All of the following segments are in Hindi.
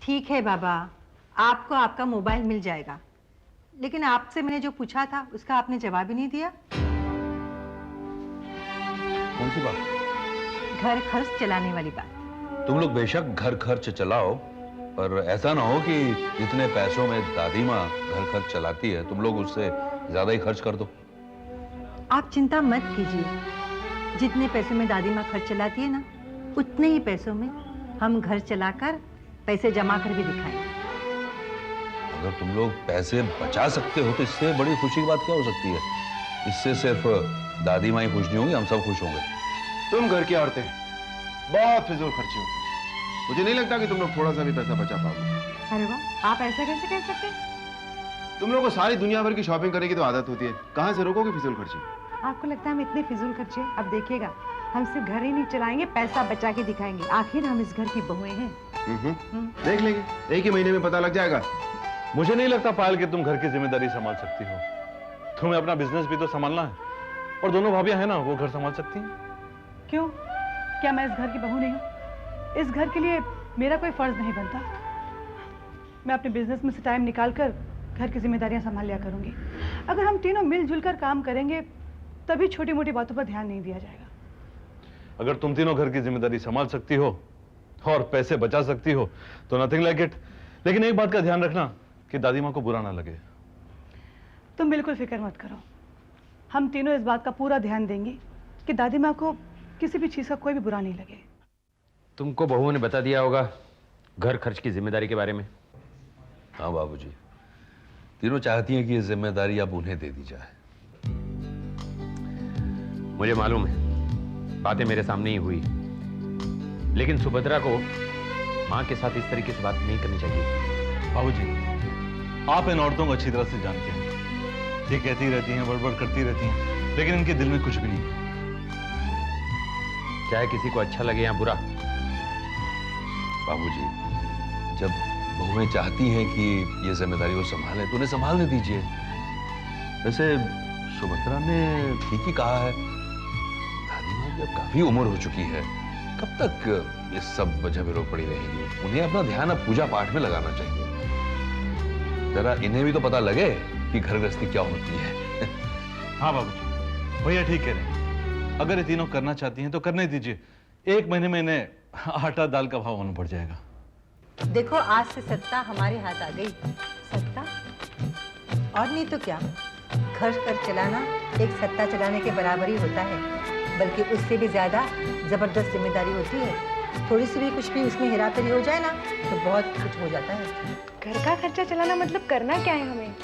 ठीक है बाबा, आपको आपका मोबाइल मिल जाएगा, लेकिन आपसे मैंने जो पूछा था उसका आपने जवाब ही नहीं दिया। कौन सी बात? घर खर्च चलाने वाली बात। तुम लोग बेशक घर खर्च चलाओ, पर ऐसा ना हो कि जितने पैसों में दादी माँ घर खर्च चलाती है तुम लोग उससे ज्यादा ही खर्च कर दो। आप चिंता मत कीजिए, जितने पैसे में दादी माँ खर्च चलाती है ना, उतने ही पैसों में हम घर चलाकर पैसे जमा कर भी दिखाएंगे। अगर तुम लोग पैसे बचा सकते हो तो इससे बड़ी खुशी की बात क्या हो सकती है? इससे सिर्फ दादी माँ ही खुश नहीं होंगी, हम सब खुश होंगे। तुम घर की औरतें बहुत फिजूल खर्ची होती है। मुझे नहीं लगता कि तुम लोग थोड़ा सा भी पैसा बचा पाओगे। अरे वाह, आप ऐसा कैसे कह सकते हैं? तुम लोग को सारी दुनिया भर की शॉपिंग करने की तो आदत होती है, कहाँ से रोकोगे फिजूल खर्ची? आपको लगता है हम इतने फिजूल खर्चे? अब देखिएगा, हम सिर्फ घर ही नहीं चलाएंगे, पैसा बचा के दिखाएंगे। आखिर हम इस घर की बहुएं हैं। देख लेंगे, एक ही महीने में पता लग जाएगा। मुझे नहीं लगता पायल कि तुम घर की जिम्मेदारी संभाल सकती हो। तुम्हें अपना बिजनेस भी तो संभालना है, और दोनों भाभियां हैं ना, वो घर संभाल सकती हैं। क्यों? क्या मैं इस घर की बहू नहीं हूँ? इस घर के लिए मेरा कोई फर्ज नहीं बनता? मैं अपने बिजनेस में से टाइम निकाल कर घर की जिम्मेदारियां संभाल लिया करूंगी। अगर हम तीनों मिलजुल कर काम करेंगे तभी छोटी मोटी बातों पर ध्यान नहीं दिया जाएगा। अगर तुम तीनों घर की जिम्मेदारी संभाल सकती हो और पैसे बचा सकती हो तो नथिंग लाइक इट। लेकिन एक बात का ध्यान रखना कि दादी माँ को बुरा ना लगे। तुम बिल्कुल फिक्र मत करो, हम तीनों इस बात का पूरा ध्यान देंगे कि दादी माँ को किसी भी चीज का कोई भी बुरा नहीं लगे। तुमको बहू ने बता दिया होगा घर खर्च की जिम्मेदारी के बारे में? हाँ बाबूजी, तीनों चाहती हैं कि ये जिम्मेदारी अब उन्हें दे दी जाए। मुझे मालूम है बातें मेरे सामने ही हुई, लेकिन सुभद्रा को माँ के साथ इस तरीके से बात नहीं करनी चाहिए। बाबूजी, आप इन औरतों को अच्छी तरह से जानते हैं। ये कहती रहती हैं, बड़बड़ करती रहती हैं, लेकिन इनके दिल में कुछ भी नहीं है। चाहे किसी को अच्छा लगे या बुरा। बाबूजी, जब बहुएं चाहती हैं कि ये जिम्मेदारी वो संभालें तो उन्हें संभालने दीजिए। वैसे सुभद्रा ने ठीक ही कहा है, दादी माँ की अब काफी उम्र हो चुकी है, कब तक ये सब वजह विरोध पड़ी रहेगी? उन्हें अपना ध्यान अब पूजा पाठ में लगाना चाहिए। जरा इन्हें भी तो पता लगे कि घर गृहस्थी क्या होती है। हाँ बाबूजी, भैया ठीक कह रहे हैं। अगर ये तीनों करना चाहती हैं तो करने दीजिए। एक महीने में इन्हें आटा दाल का भाव होना पड़ जाएगा। देखो, आज से सत्ता हमारे हाथ आ गई। सत्ता? और नहीं तो क्या, घर कर चलाना एक सत्ता चलाने के बराबर ही होता है, बल्कि उससे भी ज्यादा जबरदस्त जिम्मेदारी होती है। थोड़ी सी भी कुछ भी उसमें हेराफेरी हो जाए ना तो बहुत कुछ हो जाता है। घर का खर्चा चलाना मतलब करना क्या है? हमें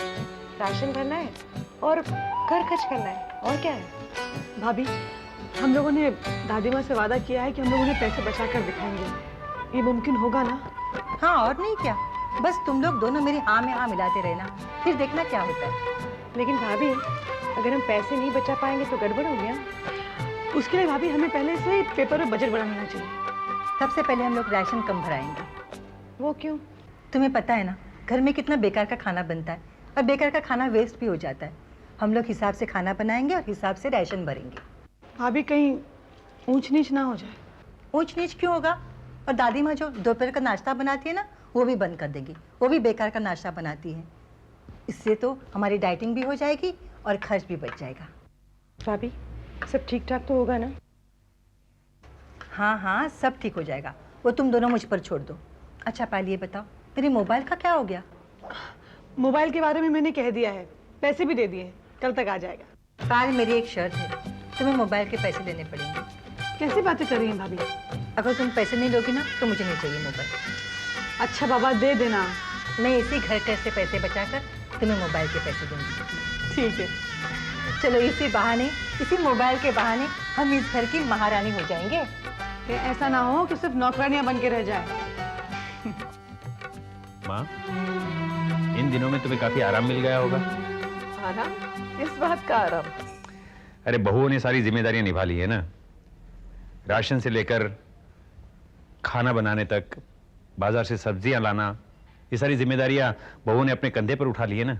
राशन भरना है और घर खर्च करना है, और क्या है? भाभी, हम लोगों ने दादी माँ से वादा किया है कि हम लोग उन्हें पैसे बचा कर दिखाएंगे। ये मुमकिन होगा ना? हाँ, और नहीं क्या, बस तुम लोग दोनों मेरी हाँ में हाँ मिलाते रहना, फिर देखना क्या होता है। लेकिन भाभी, अगर हम पैसे नहीं बचा पाएंगे तो गड़बड़ हो गया। उसके लिए भाभी हमें पहले से ही पेपर में बजट बना लेना चाहिए। सबसे पहले हम लोग राशन कम भराएंगे। वो क्यों? तुम्हें पता है ना, घर में कितना बेकार का खाना बनता है, और बेकार का खाना वेस्ट भी हो जाता है। हम लोग हिसाब से खाना बनाएंगे और हिसाब से राशन भरेंगे। भाभी, कहीं ऊंच नीच ना हो जाए। ऊंच नीच क्यों होगा? और दादी माँ जो दोपहर का नाश्ता बनाती है ना, वो भी बंद कर देगी। वो भी बेकार का नाश्ता बनाती है। इससे तो हमारी डाइटिंग भी हो जाएगी और खर्च भी बच जाएगा। भाभी, सब ठीक ठाक तो होगा ना? हाँ हाँ, सब ठीक हो जाएगा, वो तुम दोनों मुझ पर छोड़ दो। अच्छा पायल, ये बताओ, मेरे मोबाइल का क्या हो गया? मोबाइल के बारे में मैंने कह दिया है, पैसे भी दे दिए, कल तक आ जाएगा। पायल, मेरी एक शर्त है, तुम्हें मोबाइल के पैसे देने पड़ेंगे। कैसी बातें कर रही हैं भाभी? अगर तुम पैसे नहीं दोगी ना तो मुझे नहीं चाहिए मोबाइल। अच्छा बाबा, दे देना। मैं इसी घर के से पैसे बचाकर तुम्हें मोबाइल के पैसे दूंगी। ठीक है, चलो, इसी बहाने, इसी मोबाइल के बहाने हम इस घर की महारानी हो जाएंगे। कि ऐसा ना हो कि सिर्फ नौकरानियां बन के रह जाए। माँ, इन दिनों में तुम्हें काफी आराम मिल गया होगा। आराम? इस बात का आराम? अरे बहुओं ने सारी जिम्मेदारियां निभा ली है ना, राशन से लेकर खाना बनाने तक, बाजार से सब्जियां लाना, ये सारी जिम्मेदारियां बहुओं ने अपने कंधे पर उठा ली है ना।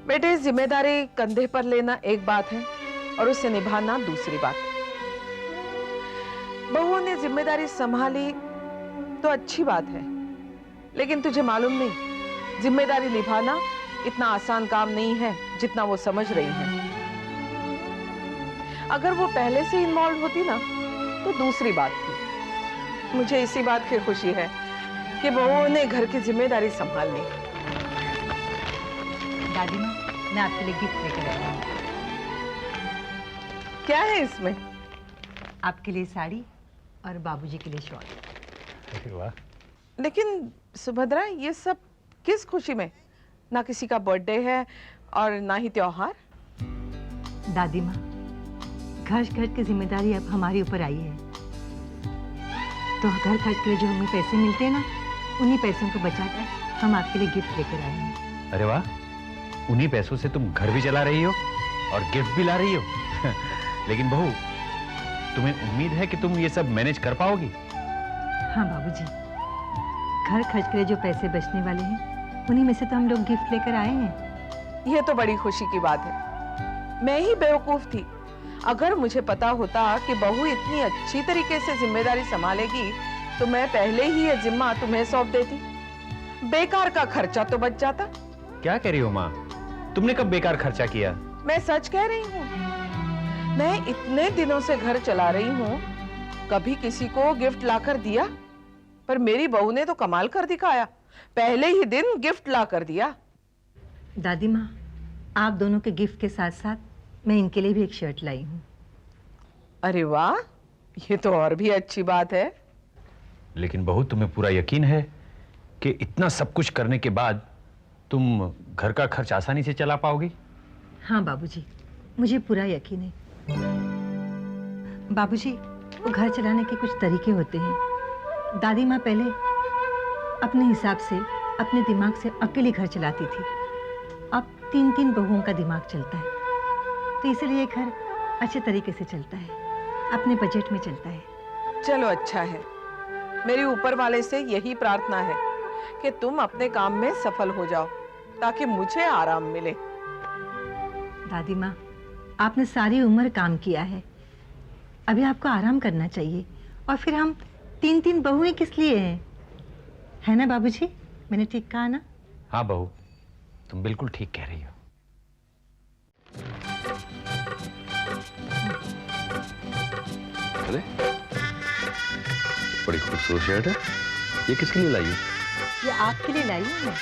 बेटे, जिम्मेदारी कंधे पर लेना एक बात है और उसे निभाना दूसरी बात है। बहुओं ने जिम्मेदारी संभाली तो अच्छी बात है, लेकिन तुझे मालूम नहीं, जिम्मेदारी निभाना इतना आसान काम नहीं है जितना वो समझ रही है। अगर वो पहले से इन्वॉल्व होती ना तो दूसरी बात थी। मुझे इसी बात की खुशी है कि बहू ने घर की जिम्मेदारी संभाल ली। दादी माँ, मैं आपके लिए गिफ्ट लेकर आई हूँ। क्या है इसमें? आपके लिए साड़ी और बाबूजी के लिए शॉल। अरे वाह। लेकिन सुभद्रा, ये सब किस खुशी में? ना किसी का बर्थडे है और ना ही त्योहार। दादी माँ, घर खर्च की जिम्मेदारी अब हमारे ऊपर आई है, तो घर खर्च के लिए जो हमें पैसे मिलते हैं ना, उन्हीं पैसों को बचाकर हम आपके लिए गिफ्ट लेकर आए हैं। अरे वाह, उन्हीं पैसों से तुम घर भी चला रही हो और गिफ्ट भी ला रही हो। लेकिन बहू, तुम्हें उम्मीद है कि तुम ये सब मैनेज कर पाओगी? हाँ बाबूजी, घर खर्च के लिए जो पैसे बचने वाले हैं, उन्हीं में से तो हम लोग गिफ्ट लेकर आए हैं। ये तो बड़ी खुशी की बात है। मैं ही बेवकूफ थी। अगर मुझे पता होता कि बहू इतनी अच्छी तरीके से जिम्मेदारी संभालेगी तो मैं पहले ही ये जिम्मा तुम्हें सौंप देती। बेकार का खर्चा तो बच जाता। क्या कह रही हो माँ? तुमने कब बेकार खर्चा किया? मैं सच कह रही हूँ। मैं इतने दिनों से घर चला रही हूँ, कभी किसी को गिफ्ट लाकर दिया? पर मेरी बहू ने तो कमाल कर दिखाया, पहले ही दिन गिफ्ट ला कर दिया। दादी माँ, आप दोनों के गिफ्ट के साथ साथ मैं इनके लिए भी एक शर्ट लाई हूँ। अरे वाह, ये तो और भी अच्छी बात है। लेकिन बहू, तुम्हें पूरा यकीन है कि इतना सब कुछ करने के बाद तुम घर का खर्च आसानी से चला पाओगी? हाँ बाबूजी, मुझे पूरा यकीन है। बाबूजी, वो घर चलाने के कुछ तरीके होते हैं। दादी माँ पहले अपने हिसाब से, अपने दिमाग से अकेली घर चलाती थी। अब 3-3 बहुओं का दिमाग चलता है, तो इसलिए घर अच्छे तरीके से चलता है, अपने बजट में चलता है। चलो अच्छा है। मेरी ऊपर वाले से यही प्रार्थना है कि तुम अपने काम में सफल हो जाओ ताकि मुझे आराम मिले। दादी माँ, आपने सारी उम्र काम किया है, अभी आपको आराम करना चाहिए। और फिर हम 3-3 बहुएं किस लिए हैं? है ना बाबूजी? मैंने ठीक कहा ना? हाँ बहू, तुम बिल्कुल ठीक कह रही हो। अरे, बड़ी खूबसूरत शर्ट है। ये किसके लिए लाई है? ये आपके लिए लाई हूँ मैं।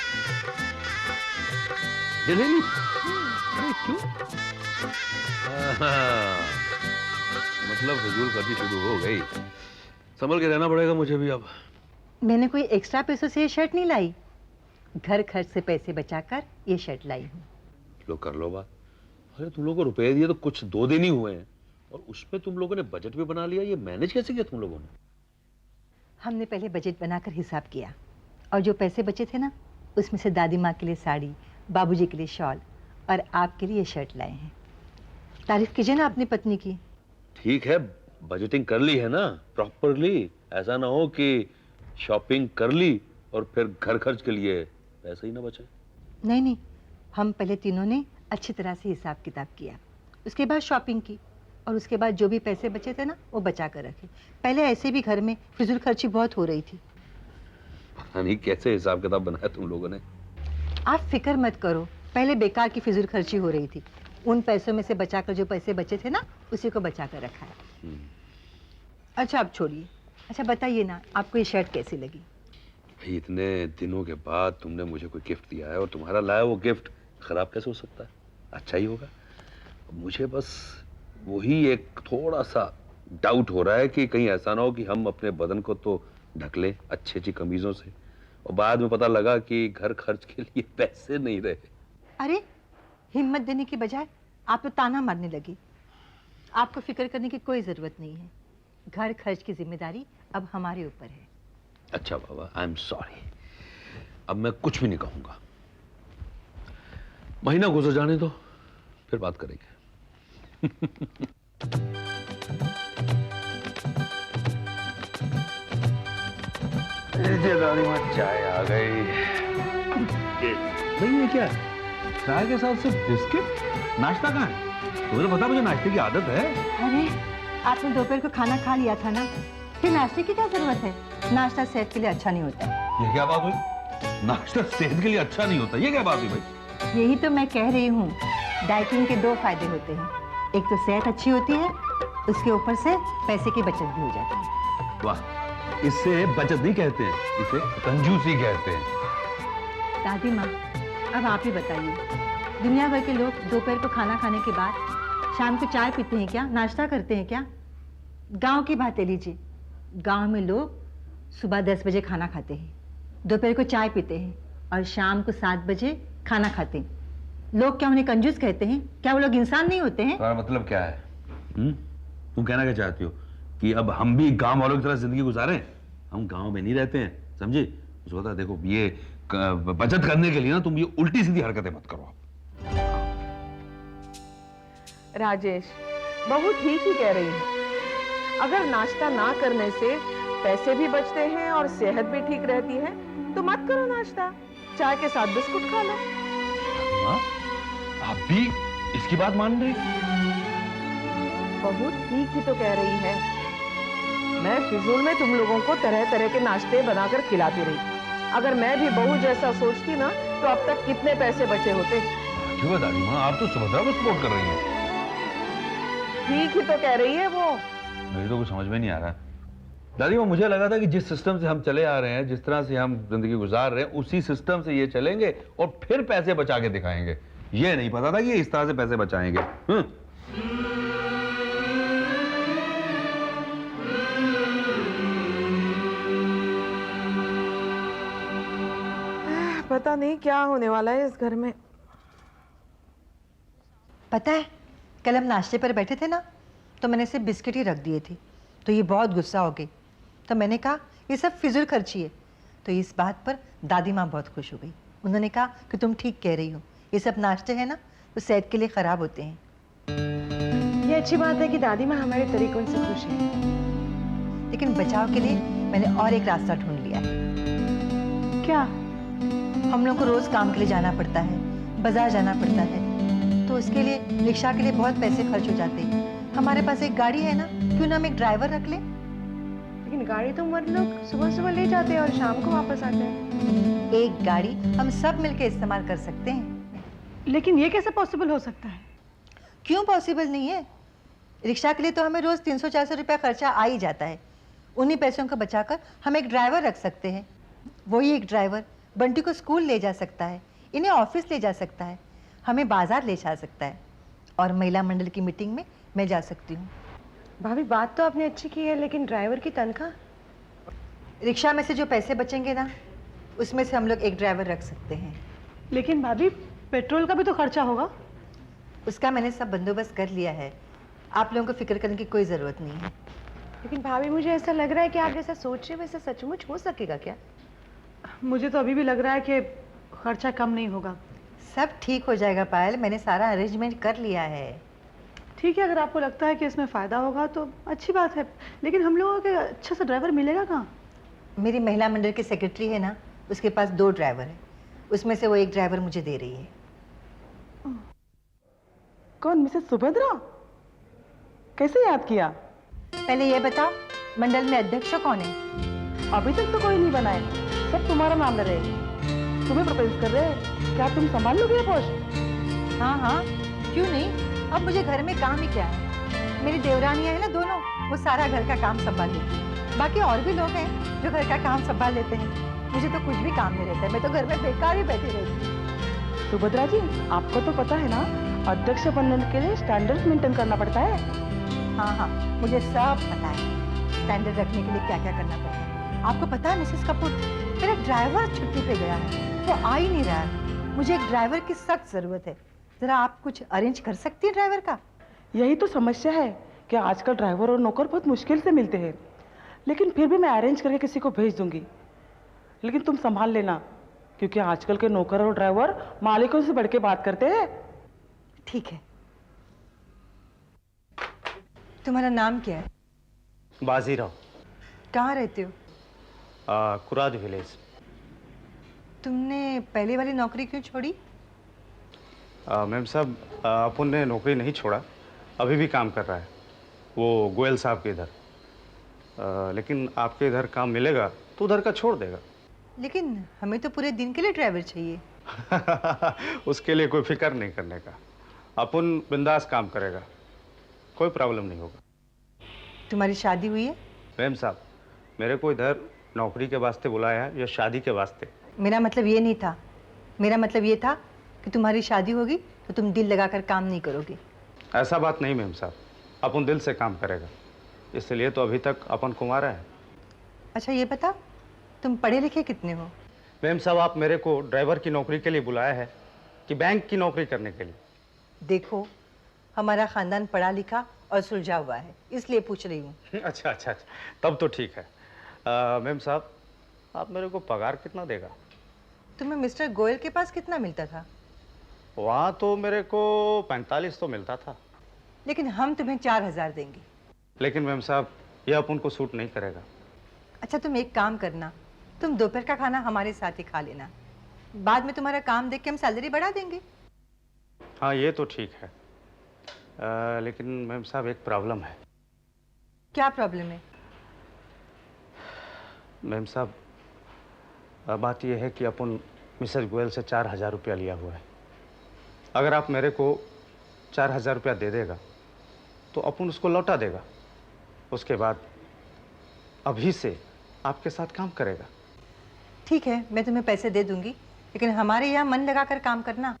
ये ले ली? अरे क्यों? मतलब फजूल खर्ची शुरू हो गई। संभल के रहना पड़ेगा मुझे भी अब। मैंने कोई एक्स्ट्रा पैसों से ये शर्ट नहीं लाई, घर खर्च से पैसे बचाकर ये शर्ट लाई हूँ। लो कर लो बात। अरे तुम लोगों को रुपए दिए तो कुछ 2 दिन ही हुए हैं और उसमें तुम लोगों ने बजट भी बना लिया। ये मैनेज कैसे किया तुम लोगों ने? हमने पहले बजट बनाकर हिसाब किया और जो पैसे बचे थे ना, उसमें से दादी माँ के लिए साड़ी, बाबूजी के लिए शॉल और आपके लिए ये शर्ट लाए हैं। तारीफ कीजिए ना अपनी पत्नी की। ठीक है, बजटिंग कर ली है ना प्रॉपरली। ऐसा ना हो कि शॉपिंग कर ली और फिर घर खर्च के लिए पैसा ही ना बचे। नहीं नहीं, हम पहले तीनों ने अच्छी तरह से हिसाब किताब किया, उसके बाद शॉपिंग की और उसके बाद जो भी पैसे बचे थे ना, वो बचा कर रखे। पहले ऐसे भी घर में फिजूल खर्ची बहुत हो रही थी। पता नहीं कैसे हिसाब किताब बनाया तुम लोगों ने। आप फिक्र मत करो, पहले बेकार की फिजूल खर्ची हो रही थी, उन पैसों में से बचाकर जो पैसे बचे थे ना, उसी को बचा कर रखा है। अच्छा अब छोड़िए, अच्छा बताइए ना, आपको ये शर्ट कैसी लगी? भाई इतने दिनों के बाद तुमने मुझे कोई गिफ्ट दिया है और तुम्हारा लाया वो गिफ्ट खराब कैसे हो सकता है? अच्छा ही होगा। मुझे बस वही एक थोड़ा सा डाउट हो रहा है कि कहीं ऐसा ना हो कि हम अपने बदन को तो ढक लें अच्छी अच्छी कमीजों से और बाद में पता लगा कि घर खर्च के लिए पैसे नहीं रहे। अरे हिम्मत देने की बजाय आप तो ताना मारने लगी। आपको फिक्र करने की कोई जरूरत नहीं है, घर खर्च की जिम्मेदारी अब हमारे ऊपर है। अच्छा बाबा, आई एम सॉरी। अब मैं कुछ भी नहीं कहूंगा। महीना गुजर जाने दो, फिर बात करेंगे। दादी माँ चाय आ गई। नहीं ये क्या? चाय के साथ सिर्फ बिस्किट? नाश्ता कहाँ है? तुम्हें तो पता मुझे नाश्ते की आदत है। अरे आपने दोपहर को खाना खा लिया था ना, फिर नाश्ते की क्या जरूरत है? नाश्ता सेहत के लिए अच्छा नहीं होता है। ये क्या बात हुई? नाश्ता सेहत के लिए अच्छा नहीं होता, ये क्या बात हुई भाई? यही तो मैं कह रही हूँ, डाइटिंग के 2 फायदे होते हैं। एक तो सेहत अच्छी होती है, उसके ऊपर से पैसे की बचत भी हो जाती है। वाह, इससे बचत नहीं कहते हैं, इसे कंजूसी कहते हैं। दादी माँ, अब आप ही बताइए, दुनिया भर के लोग दोपहर को खाना खाने के बाद शाम को चाय पीते हैं क्या, नाश्ता करते हैं क्या? गांव की बातें लीजिए, गांव में लोग सुबह 10 बजे खाना खाते हैं, दोपहर को चाय पीते हैं और शाम को 7 बजे खाना खाते हैं। लोग क्या उन्हें कंजूस कहते हैं? क्या वो लोग इंसान नहीं होते हैं? तुम्हारा मतलब क्या है? तुम कहना क्या चाहती हो कि अब हम भी गांव वालों की तरह जिंदगी गुजारें? हम गांव में नहीं रहते हैं, समझी? मुझे बता, देखो ये बचत करने के लिए ना तुम ये उल्टी सीधी हरकतें मत करो। राजेश, बहू ठीक ही कह रही है। अगर नाश्ता ना करने से पैसे भी बचते हैं और सेहत भी ठीक रहती है तो मत करो नाश्ता, चाय के साथ बिस्कुट खा लो। हाँ? आप भी इसकी बात मान रही? बहू ठीक ही तो कह रही है। मैं फिजूल में तुम लोगों को तरह तरह के नाश्ते बनाकर खिलाती रही। अगर मैं भी बहू जैसा सोचती ना तो अब तक कितने पैसे बचे होते। क्यों दादी माँ, आप तो सुभद्रा को सपोर्ट कर रही हैं। ठीक ही तो कह रही है वो। मेरी तो कुछ समझ में नहीं आ रहा दादी माँ। मुझे लगा था कि जिस सिस्टम से हम चले आ रहे हैं, जिस तरह से हम जिंदगी गुजार रहे हैं, उसी सिस्टम से ये चलेंगे और फिर पैसे बचा के दिखाएंगे। ये नहीं पता था कि ये इस तरह से पैसे बचाएंगे। पता नहीं क्या होने वाला है इस घर में। पता है, कल हम नाश्ते पर बैठे थे ना, तो मैंने सिर्फ बिस्किट ही रख दिए थे, तो ये बहुत गुस्सा हो गई। तो मैंने कहा ये सब फिजूल खर्ची है। तो इस बात पर दादी माँ बहुत खुश हो गई। उन्होंने कहा कि तुम ठीक कह रही हो, ये सब नाश्ते हैं ना तो सेहत के लिए ख़राब होते हैं। ये अच्छी बात है कि दादी माँ हमारे तरीकों से खुश है। लेकिन बचाव के लिए मैंने और एक रास्ता ढूंढ लिया है। क्या? हम लोग को रोज़ काम के लिए जाना पड़ता है, बाजार जाना पड़ता है, तो उसके लिए रिक्शा के लिए बहुत पैसे खर्च हो जाते हैं। हमारे पास एक गाड़ी है ना, क्यों ना हम एक ड्राइवर रख लें? लेकिन गाड़ी तो हम लोग सुबह सुबह ले जाते हैं और शाम को वापस आते हैं। एक गाड़ी हम सब मिलकर इस्तेमाल कर सकते हैं। लेकिन ये कैसे पॉसिबल हो सकता है? क्यों पॉसिबल नहीं है? रिक्शा के लिए तो हमें रोज़ 300-400 रुपया खर्चा आ ही जाता है। उन्हीं पैसों को बचाकर हम एक ड्राइवर रख सकते हैं। वही एक ड्राइवर बंटी को स्कूल ले जा सकता है, इन्हें ऑफिस ले जा सकता है, हमें बाजार ले जा सकता है, और महिला मंडल की मीटिंग में मैं जा सकती हूँ। भाभी, बात तो आपने अच्छी की है, लेकिन ड्राइवर की तनख्वाह? रिक्शा में से जो पैसे बचेंगे ना, उसमें से हम लोग एक ड्राइवर रख सकते हैं। लेकिन भाभी, पेट्रोल का भी तो खर्चा होगा। उसका मैंने सब बंदोबस्त कर लिया है, आप लोगों को फिक्र करने की कोई ज़रूरत नहीं है। लेकिन भाभी, मुझे ऐसा लग रहा है कि आप जैसा सोच रहे हैं वैसा सचमुच हो सकेगा क्या? मुझे तो अभी भी लग रहा है कि खर्चा कम नहीं होगा। सब ठीक हो जाएगा पायल, मैंने सारा अरेंजमेंट कर लिया है। ठीक है, अगर आपको लगता है कि इसमें फ़ायदा होगा तो अच्छी बात है, लेकिन हम लोगों को अच्छा सा ड्राइवर मिलेगा कहाँ? मेरी महिला मंडल की सेक्रेटरी है ना, उसके पास 2 ड्राइवर है, उसमें से वो एक ड्राइवर मुझे दे रही है। कौन? मिसेस सुभद्रा? कैसे याद किया? पहले ये बताओ, मंडल में अध्यक्ष कौन है? अभी तक तो कोई नहीं बना है, सब तुम्हारा नाम ले रहे हैं। तुम्हें प्रपोज कर रहे हैं, क्या तुम संभाल लोगे ये पोस्ट? हाँ हाँ, क्यों नहीं। अब मुझे घर में काम ही क्या है, मेरी देवरानियाँ हैं ना दोनों, वो सारा घर का काम संभाल लेती हैं। बाकी और भी लोग हैं जो घर का काम संभाल लेते हैं, मुझे तो कुछ भी काम नहीं रहता है, मैं तो घर में बेकार ही बैठी रहती हूँ। सुभद्रा जी, आपको तो पता है ना, अध्यक्ष बनने के लिए स्टैंडर्ड्स मेंटेन करना पड़ता है। हाँ हाँ, मुझे सब पता है, स्टैंडर्ड रखने के लिए क्या क्या करना पड़ता है। आपको पता है मिसेस कपूर, मेरा ड्राइवर छुट्टी पे गया है, वो आ ही नहीं रहा है। मुझे एक ड्राइवर की सख्त ज़रूरत है, ज़रा आप कुछ अरेंज कर सकती हैं ड्राइवर का? यही तो समस्या है कि आजकल ड्राइवर और नौकर बहुत मुश्किल से मिलते हैं, लेकिन फिर भी मैं अरेंज करके किसी को भेज दूंगी। लेकिन तुम संभाल लेना, क्योंकि आजकल के नौकर और ड्राइवर मालिकों से बढ़ के बात करते हैं। ठीक है। तुम्हारा नाम क्या है? बाजीराव। कहाँ रहते हो? कुराद विलेज। तुमने पहले वाली नौकरी क्यों छोड़ी? मैम साहब, अपन ने नौकरी नहीं छोड़ा, अभी भी काम कर रहा है, वो गोयल साहब के इधर। लेकिन आपके इधर काम मिलेगा तो उधर का छोड़ देगा। लेकिन हमें तो पूरे दिन के लिए ड्राइवर चाहिए। उसके लिए कोई फिक्र नहीं करने का, अपन बिंदास काम करेगा, कोई प्रॉब्लम नहीं होगा। तुम्हारी शादी हुई है? मैम साहब, मेरे को इधर नौकरी के वास्ते बुलाया है या शादी के वास्ते? मेरा मतलब ये नहीं था, मेरा मतलब ये था कि तुम्हारी शादी होगी तो तुम दिल लगाकर काम नहीं करोगे। ऐसा बात नहीं मैम साहब, अपन दिल से काम करेगा, इसलिए तो अभी तक अपन कुंवारा है। अच्छा ये बता, तुम पढ़े लिखे कितने हो? मैम साहब, आप मेरे को ड्राइवर की नौकरी के लिए बुलाया है कि बैंक की नौकरी करने के लिए? देखो, हमारा खानदान पढ़ा लिखा और सुलझा हुआ है, इसलिए पूछ रही हूँ। अच्छा अच्छा अच्छा, तब तो ठीक है। मैम साहब, आप मेरे को पगार कितना देगा? तुम्हें मिस्टर गोयल के पास कितना मिलता था? वहाँ तो मेरे को 45 तो मिलता था। लेकिन हम तुम्हें 4000 देंगे। लेकिन मैम साहब, यह अपन को सूट नहीं करेगा। अच्छा तुम एक काम करना, तुम दोपहर का खाना हमारे साथ ही खा लेना, बाद में तुम्हारा काम देख के हम सैलरी बढ़ा देंगे। हाँ ये तो ठीक है, लेकिन मैम साहब एक प्रॉब्लम है। क्या प्रॉब्लम है? मैम साहब, बात यह है कि अपन मिसेस गोयल से 4000 रुपया लिया हुआ है। अगर आप मेरे को 4000 रुपया दे देगा तो अपन उसको लौटा देगा, उसके बाद अभी से आपके साथ काम करेगा। ठीक है, मैं तुम्हें पैसे दे दूंगी, लेकिन हमारे यहाँ मन लगाकर काम करना।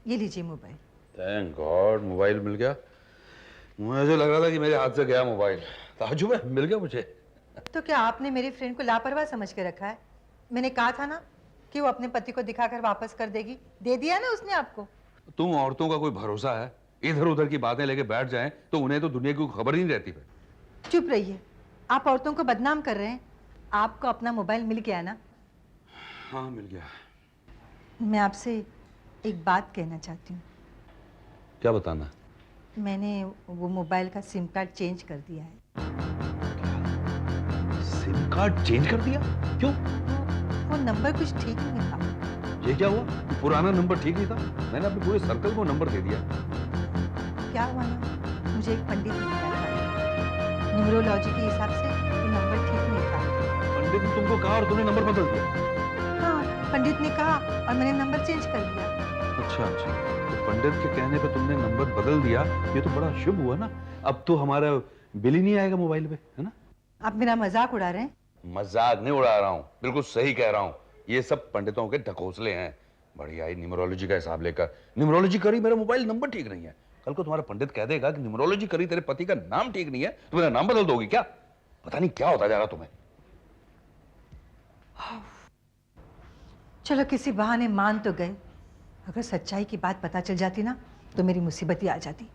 ये लीजिए मोबाइल। थैंक गॉड मोबाइल मिल गया। मुझे लग रहा था कि मेरे हाथ से गया मोबाइल। ताज्जुब है, मिल गया मुझे। तो क्या आपने मेरी फ्रेंड को लापरवाह समझ के रखा है? मैंने कहा था ना कि वो अपने पति को दिखाकर वापस कर देगी, दे दिया ना उसने आपको। तुम औरतों का कोई भरोसा है? इधर उधर की बातें लेके बैठ जाएं तो उन्हें तो दुनिया की खबर ही नहीं रहती। चुप रहिए, आप औरतों को बदनाम कर रहे हैं। आपको अपना मोबाइल मिल गया ना? हाँ मिल गया। मैं आपसे एक बात कहना चाहती हूँ। क्या बताना? मैंने वो मोबाइल का सिम कार्ड चेंज कर दिया है। सिम कार्ड चेंज कर दिया? क्यों? वो नंबर कुछ ठीक नहीं था। ये क्या हुआ? पुराना नंबर ठीक नहीं था? मैंने अपने पूरे सर्कल को नंबर दे दिया। क्या हुआ ना, मुझे एक पंडित ने बताया, न्यूमरोलॉजी के हिसाब से वो नंबर ठीक नहीं था। पंडित ने तुमको कहा और तुमने नंबर बदल दिया? हाँ, पंडित ने कहा और मैंने नंबर चेंज कर दिया। अच्छा अच्छा, तो पंडित के कहने पे तुमने नंबर बदल दिया, ये तो बड़ा शुभ हुआ ना। अब तो हमारा बिल ही नहीं आएगा मोबाइल पे, है ना? आप मेरा मजाक उड़ा रहे हैं? मजाक नहीं उड़ा रहा हूँ, बिल्कुल सही कह रहा हूँ। ये सब पंडितों के ढकोसले हैं। बढ़िया ही न्यूमरोलॉजी का हिसाब लेकर न्यूमरोलॉजी करी, मेरा मोबाइल नंबर ठीक नहीं है। कल को तुम्हारा पंडित कह देगा कि न्यूमरोलॉजी करी, तेरे पति का नाम ठीक नहीं है, तो मेरा नाम बदल दोगी क्या? पता नहीं क्या होता जा रहा तुम्हें। चलो किसी बहाने मान तो गए। अगर सच्चाई की बात पता चल जाती ना तो मेरी मुसीबत ही आ जाती।